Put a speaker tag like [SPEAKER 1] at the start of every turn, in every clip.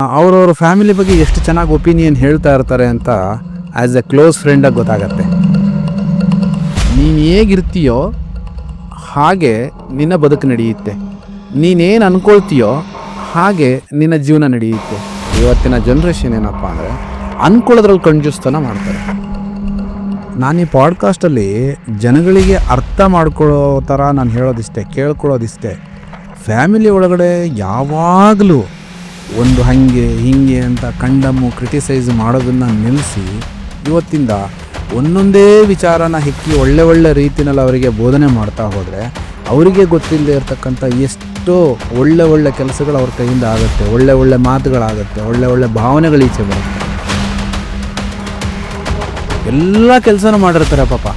[SPEAKER 1] ಅವ್ರವ್ರ ಫ್ಯಾಮಿಲಿ ಬಗ್ಗೆ ಎಷ್ಟು ಚೆನ್ನಾಗಿ ಒಪಿನಿಯನ್ ಹೇಳ್ತಾ ಇರ್ತಾರೆ ಅಂತ ಆ್ಯಸ್ ಎ ಕ್ಲೋಸ್ ಫ್ರೆಂಡಾಗಿ ಗೊತ್ತಾಗತ್ತೆ. ನೀನು ಹೇಗಿರ್ತೀಯೋ ಹಾಗೆ ನಿನ್ನ ಬದುಕು ನಡೆಯುತ್ತೆ, ನೀನೇನು ಅಂದ್ಕೊಳ್ತೀಯೋ ಹಾಗೆ ನಿನ್ನ ಜೀವನ ನಡೆಯುತ್ತೆ. ಇವತ್ತಿನ ಜನ್ರೇಷನ್ ಏನಪ್ಪ ಅಂದರೆ ಅಂದ್ಕೊಳ್ಳೋದ್ರಲ್ಲಿ ಕಂಜೂಸ್ತನ ಮಾಡ್ತಾರೆ. ನಾನು ಈ ಪಾಡ್ಕಾಸ್ಟಲ್ಲಿ ಜನಗಳಿಗೆ ಅರ್ಥ ಮಾಡ್ಕೊಳ್ಳೋ ಥರ ನಾನು ಹೇಳೋದಿಷ್ಟೇ, ಕೇಳ್ಕೊಳ್ಳೋದಿಷ್ಟೇ. ಫ್ಯಾಮಿಲಿ ಒಳಗಡೆ ಯಾವಾಗಲೂ ಒಂದು ಹಾಗೆ ಹೀಗೆ ಅಂತ ಕಂಡಮ್ಮು ಕ್ರಿಟಿಸೈಸ್ ಮಾಡೋದನ್ನು ನಿಲ್ಲಿಸಿ ಇವತ್ತಿಂದ ಒಂದೊಂದೇ ವಿಚಾರನ ಹೆಕ್ಕಿ ಒಳ್ಳೆ ಒಳ್ಳೆ ರೀತಿಯಲ್ಲಿ ಅವರಿಗೆ ಬೋಧನೆ ಮಾಡ್ತಾ ಹೋದರೆ ಅವರಿಗೆ ಗೊತ್ತಿಲ್ಲದೆ ಇರತಕ್ಕಂಥ ಎಷ್ಟೋ ಒಳ್ಳೆ ಒಳ್ಳೆ ಕೆಲಸಗಳು ಅವ್ರ ಕೈಯಿಂದ ಆಗುತ್ತೆ, ಒಳ್ಳೆ ಒಳ್ಳೆ ಮಾತುಗಳಾಗುತ್ತೆ, ಒಳ್ಳೆ ಒಳ್ಳೆ ಭಾವನೆಗಳು ಈಚೆ ಬರುತ್ತೆ. ಎಲ್ಲ ಕೆಲಸನೂ ಮಾಡಿರ್ತಾರೆ ಪಾಪ,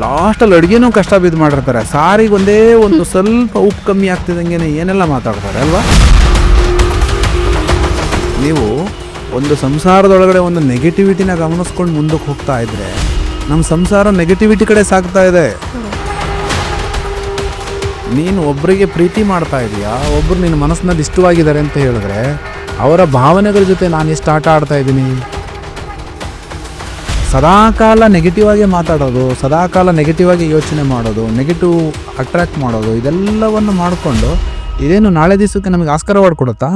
[SPEAKER 1] ಲಾಸ್ಟಲ್ಲಿ ಅಡುಗೆನೂ ಕಷ್ಟ ಬಿದ್ದು ಮಾಡಿರ್ತಾರೆ. ಸಾರಿಗೆ ಒಂದೇ ಒಂದು ಸ್ವಲ್ಪ ಉಪ್ಪು ಕಮ್ಮಿ ಆಗ್ತಿದ್ದಂಗೆ ಏನೆಲ್ಲ ಮಾತಾಡ್ತಾರೆ ಅಲ್ವಾ. ನೀವು ಒಂದು ಸಂಸಾರದೊಳಗಡೆ ಒಂದು ನೆಗೆಟಿವಿಟಿನ ಗಮನಿಸ್ಕೊಂಡು ಮುಂದಕ್ಕೆ ಹೋಗ್ತಾ ಇದ್ರೆ ನಮ್ಮ ಸಂಸಾರ ನೆಗೆಟಿವಿಟಿ ಕಡೆ ಸಾಗ್ತಾ ಇದೆ. ನೀನು ಒಬ್ಬರಿಗೆ ಪ್ರೀತಿ ಮಾಡ್ತಾ ಇದೀಯಾ, ಒಬ್ಬರು ನಿನ್ನ ಮನಸ್ಸಿನಲ್ಲಿ ಇಷ್ಟವಾಗಿದ್ದಾರೆ ಅಂತ ಹೇಳಿದ್ರೆ ಅವರ ಭಾವನೆಗಳ ಜೊತೆ ನಾನು ಎಷ್ಟು ಆಟ ಆಡ್ತಾ ಇದ್ದೀನಿ. ಸದಾಕಾಲ ನೆಗೆಟಿವ್ ಆಗಿ ಮಾತಾಡೋದು, ಸದಾಕಾಲ ನೆಗೆಟಿವ್ ಆಗಿ ಯೋಚನೆ ಮಾಡೋದು, ನೆಗೆಟಿವ್ ಅಟ್ರಾಕ್ಟ್ ಮಾಡೋದು, ಇದೆಲ್ಲವನ್ನು ಮಾಡಿಕೊಂಡು ಇದೇನು ನಾಳೆ ದಿವಸಕ್ಕೆ ನಮಗೆ ಆಸ್ಕಾರ ಅವಾರ್ಡ್ ಕೊಡುತ್ತಾ?